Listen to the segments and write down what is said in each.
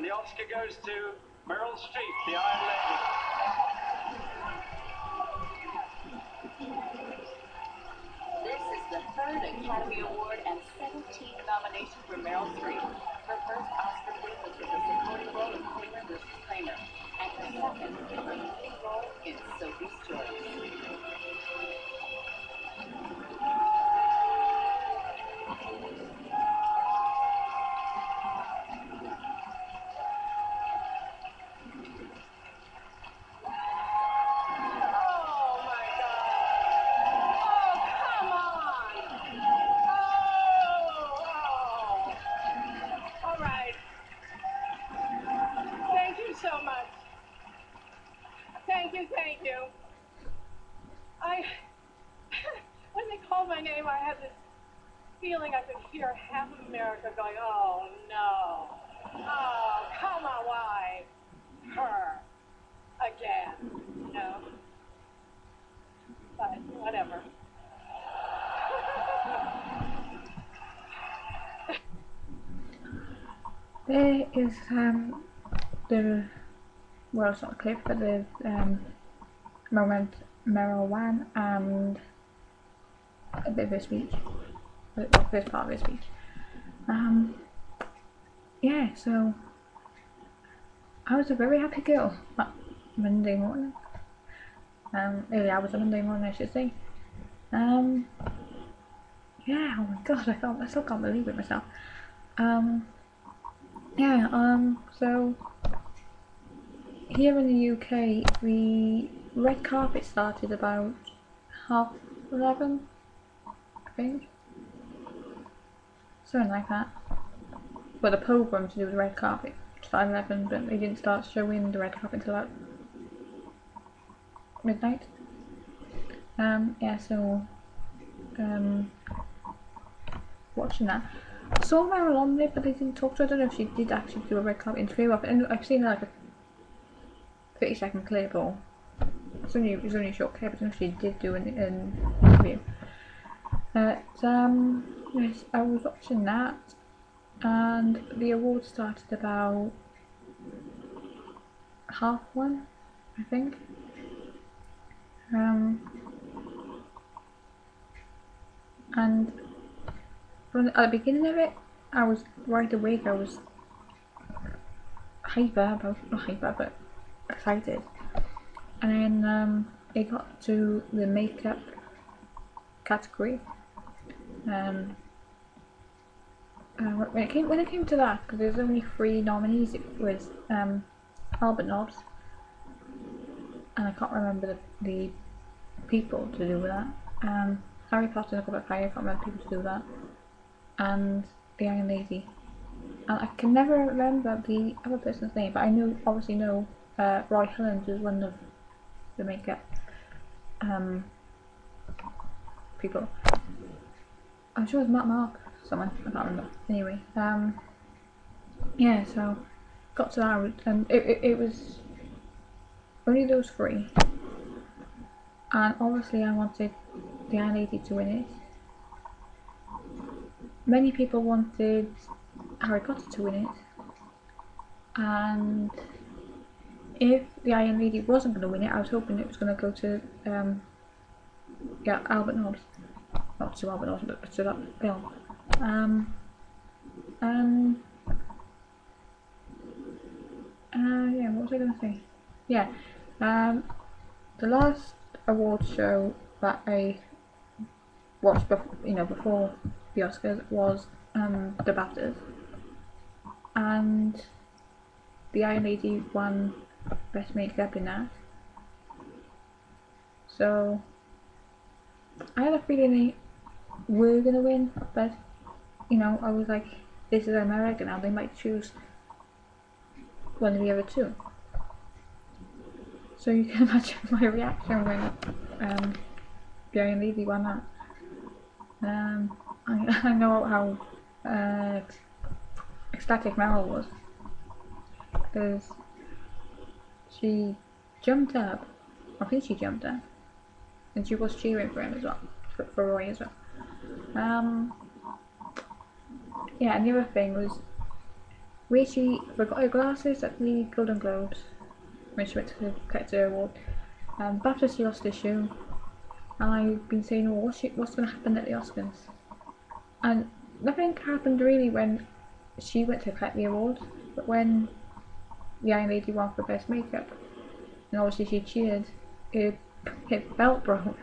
And the Oscar goes to Meryl Streep, the Iron Lady. This is the third Academy Award and 17th nomination for Meryl Streep. Her first Oscar win was for the supporting role in Kramer vs. Kramer, and her second for her leading role in Sophie's Choice. So much. Thank you. When they called my name, I had this feeling I could hear half of America going, oh no. Oh, come on, why? Her. Again. You know? But, whatever. There is, the it's not a clip, but the moment Meryl won and a bit of a speech, the first part of her speech. Yeah, so I was a very happy girl that Monday morning. Early hours of Monday morning, I should say. Yeah, oh my god, I still can't believe it myself. So here in the UK, the red carpet started about 11:30, I think. Something like that. But the programme to do with the red carpet started 11, but they didn't start showing the red carpet until about midnight. Watching that. I saw Meryl on there, but they didn't talk to her. I don't know if she did actually do a red carpet interview of it. And I've seen like a 30-second clip, or it was only a short clip. I don't know if she did do an interview. Yes, I was watching that, and the award started about 1:30, I think. And at the beginning of it, I was wide awake. I was not hyper, but excited. And then it got to the makeup category. When it came to that, because there's only 3 nominees, it was Albert Nobbs, and I can't remember the people to do with that. Harry Potter and the Goblet of Fire, I can't remember people to do that, and the Iron Lady. And I can never remember the other person's name, but I obviously know Roy Helland is one of the makeup people. I'm sure it's Matt Mark, someone, I can't remember. Anyway, yeah, so got to that, and it was only those 3, and obviously I wanted the Iron Lady to win it. Many people wanted Harry Potter to win it, and if the Iron Lady wasn't going to win it, I was hoping it was going to go to Albert Nobbs, not to Albert Nobbs, but to that film. Yeah, what was I going to say? Yeah, the last award show that I watched before the Oscars was the BAFTAs, and the Iron Lady won Best Makeup in that. So I had a feeling they were gonna win, but I was like, this is America now, they might choose one of the other 2. So you can imagine my reaction when the Iron Lady won that. I know how ecstatic Meryl was, because she jumped up, I think she jumped up, and she was cheering for him as well, for Roy as well. Yeah, and the other thing was, where she forgot her glasses at the Golden Globes when she went to collect her award. After she lost her shoe, and I've been saying, oh, what's going to happen at the Oscars? And nothing happened really when she went to collect the award, but when the Iron Lady won for Best Makeup, and obviously she cheered, her belt broke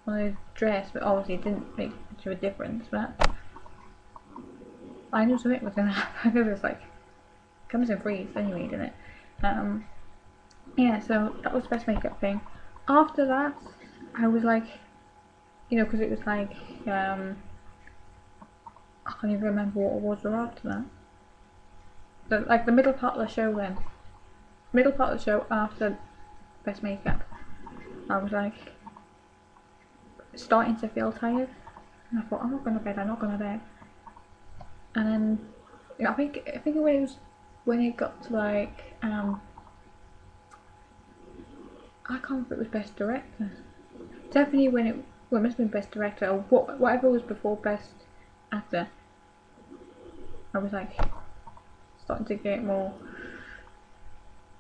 on her dress, but obviously it didn't make much of a difference, but I knew something was going to happen because it's like, it comes in threes anyway, didn't it? Yeah, so that was the Best Makeup thing. After that, I was like, you know, because it was like, I can't even remember what awards were after that. But like the middle part of the show then. Middle part of the show after Best Makeup, I was like, starting to feel tired. And I thought, I'm not going to bed, I'm not going to bed. And then, you know, I think when it got to like, I can't remember if it was Best Director. Definitely when it must have been Best Director or whatever was before Best Actor. I was like starting to get more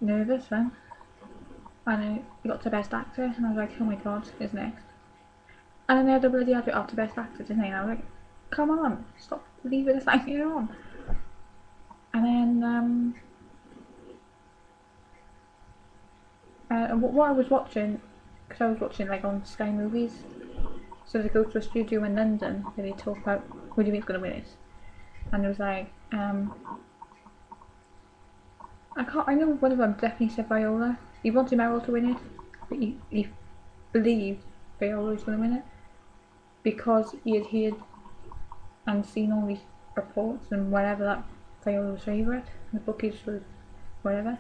nervous then. And it got to Best Actor and I was like, oh my god, who's next? And then they had a bloody advert after Best Actor, didn't they? And I was like, come on, stop leaving us hanging on. And then what I was watching, because I was watching like on Sky Movies, so they go to a studio in London where they talk about who do you think's going to win it, and it was like, I know one of them definitely said Viola. He wanted Meryl to win it, but he believed Viola was going to win it, because he had heard and seen all these reports and whatever that Viola was favourite, the bookies were whatever.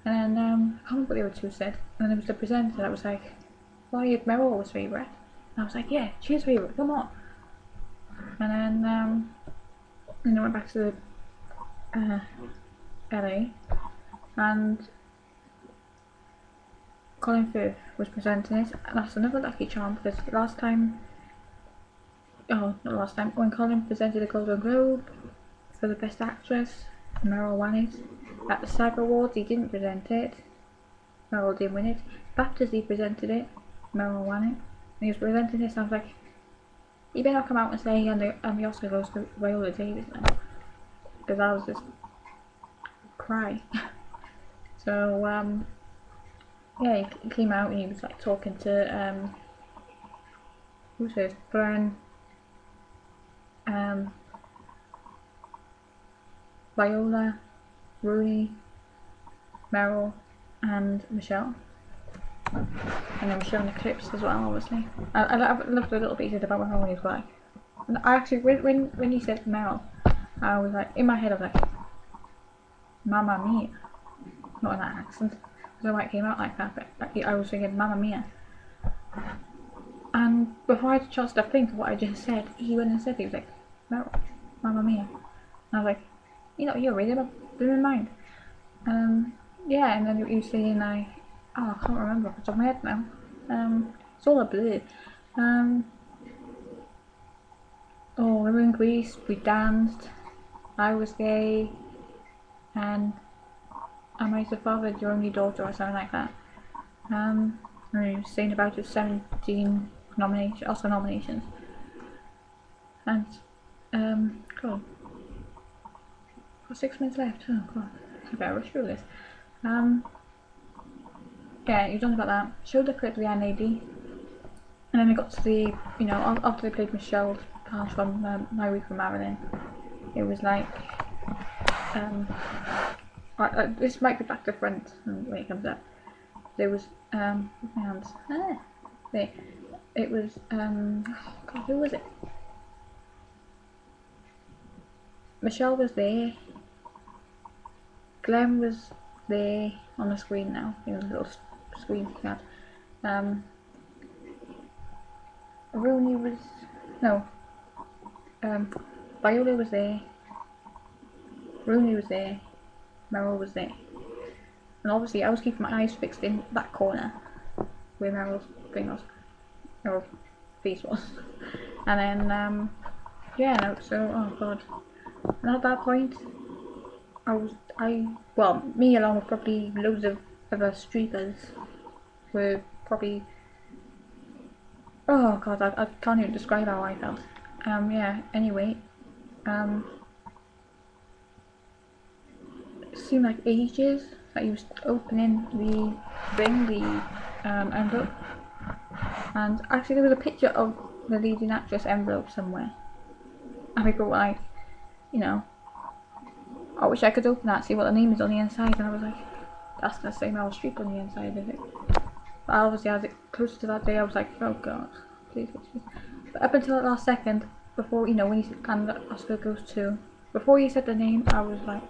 And then, I can't remember what the other two said. And then there was the presenter that was like, well, you had Meryl was favourite. And I was like, yeah, she's favourite, come on. And then I went back to LA, and Colin Firth was presenting it. And that's another lucky charm, because when Colin presented the Golden Globe for the Best Actress, Meryl won it. At the SAG Awards, he didn't present it. Meryl didn't win it. BAFTAs, he presented it. Meryl won it. And he was presenting this, and I was like, you better come out and say, and the Oscar goes to Viola Davis now. Because I was just cry. So, yeah, he came out and he was like talking to, who's this? Brian, Viola, Rooney, Meryl, and Michelle. And then we're showing the clips as well, obviously. I loved the little pieces about Meryl when he was like. And I actually, when he said Meryl, I was like, in my head I was like, Mamma Mia. Not in that accent. I don't know why it came out like that, but I was thinking Mamma Mia. And before I had a chance to think of what I just said, he went and said, he was like, Meryl, Mamma Mia. And I was like, you're reading my blooming mind. Yeah, and then you were saying I can't remember off the top of my head now. It's all a blur. We were in Greece, we danced, I was gay, and am I the father of your only daughter or something like that. And he was saying about his 17 Oscar nominations. And, cool. Got 6 minutes left. Oh god, I better rush through this. Yeah, you've done about that. Showed the clip of the Iron Lady, and then we got to the, after they played Michelle's part from My Week from Marilyn, it was like, this might be back to front when it comes up. There was, my hands, there. It was, god, who was it? Michelle was there. Glenn was there on the screen now, the little screen he had. Rooney was, Viola was there, Rooney was there, Meryl was there. And obviously I was keeping my eyes fixed in that corner where Meryl's thing was, Meryl's face was. And then, so, oh god. And at that point, well, me along with probably loads of other streakers were probably, oh god, I can't even describe how I felt. Yeah, anyway, it seemed like ages that he was opening the thing, the envelope, and actually there was a picture of the leading actress envelope somewhere. And I go like, you know, I wish I could open that, see what the name is on the inside, and I was like, that's the same Meryl Streep on the inside, is it? But obviously as it closer to that day I was like, oh god, please. But up until the last second, before, you know, when he said, and the Oscar goes to, before he said the name, I was like,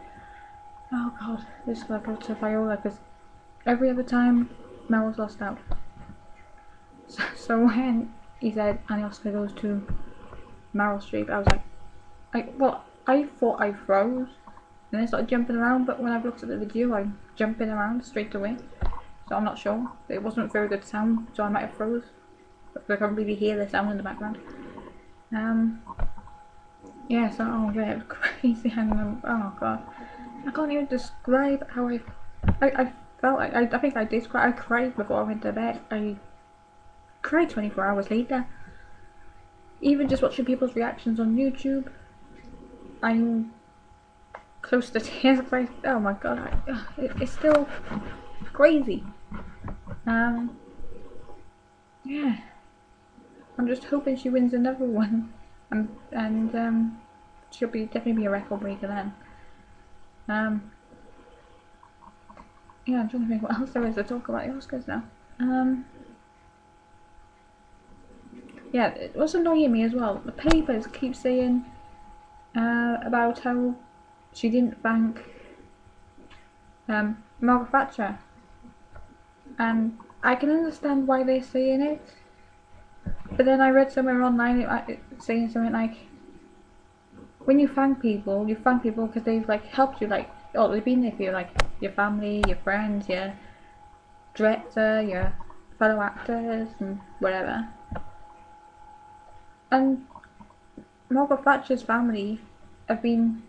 oh god, this is gonna go to Viola, because every other time Meryl's lost out. So when he said, and the Oscar goes to Meryl Streep, I was like, I thought I froze, and then I started jumping around, but when I looked at the video, I'm jumping around straight away. So I'm not sure. It wasn't very good sound, so I might have froze. But I can't really hear the sound in the background. Yeah, so oh yeah, it was crazy, and oh god, I can't even describe how I felt. I think I did cry. I cried before I went to bed. I cried 24 hours later. Even just watching people's reactions on YouTube, I'm close to tears. Like, oh my god, it's still crazy. Yeah, I'm just hoping she wins another one, and she'll definitely be a record breaker then. Yeah, I'm trying to think what else there is to talk about the Oscars now. Yeah, what's annoying me as well, the papers keep saying about how she didn't thank Margaret Thatcher, and I can understand why they're saying it, but then I read somewhere online saying something like, when you thank people because they've like helped you, like, oh, they've been there for you, like your family, your friends, your director, your fellow actors, and whatever. And Margaret Thatcher's family have been,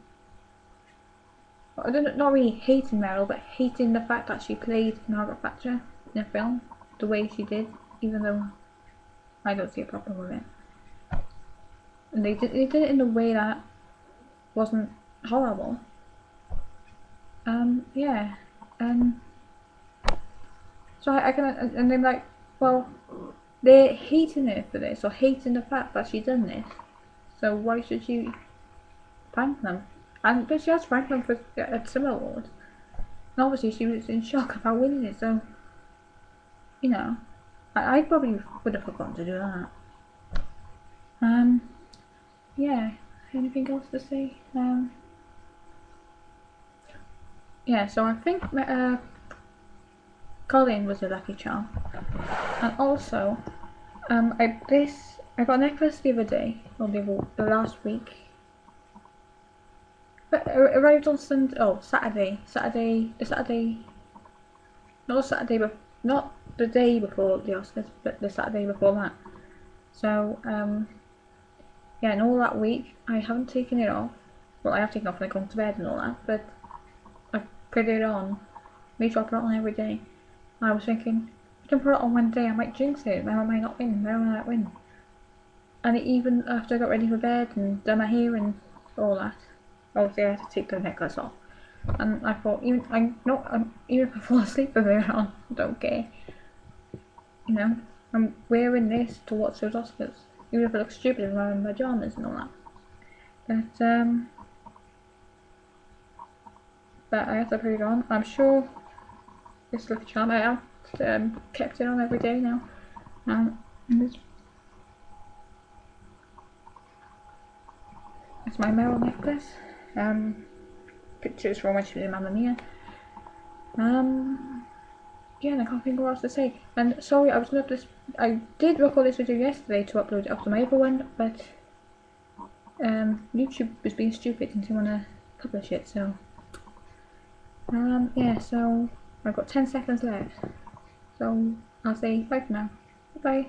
I don't know, not really hating Meryl, but hating the fact that she played Margaret Thatcher in a film the way she did, even though I don't see a problem with it. And they did it in a way that wasn't horrible. Yeah. So I can, and they're like, well, they're hating her for this, or hating the fact that she done this. So why should she thank them? But she has thanked them for some awards. And obviously she was in shock about winning it, so, you know, I probably would have forgotten to do that. Yeah, anything else to say? Yeah, so I think Colin was a lucky charm. And also, I got a necklace the other day, or the last week. But it arrived on Sunday, Saturday, not the day before the Oscars, but the Saturday before that. So, yeah, and all that week, I haven't taken it off. Well, I have taken off when I come to bed and all that, but I put it on, made sure I put it on every day. And I was thinking, if I can put it on one day, I might jinx it, I might not win, I might not win. And even after I got ready for bed and done my hair and all that, obviously I had to take the necklace off. And I thought, even if I fall asleep with it on, I don't care. You know, I'm wearing this to watch those Oscars, even if it looks stupid in my pajamas and all that. But I have to put it on. I'm sure this lucky charm, I have kept it on every day now. And it's my Meryl necklace. Pictures from when she was in Mamma Mia. Yeah, and I can't think of what else to say. And sorry, I did record this video yesterday to upload it after my other one, but YouTube was being stupid and didn't want to publish it, so yeah, so I've got 10 seconds left, so I'll say bye for now. Bye.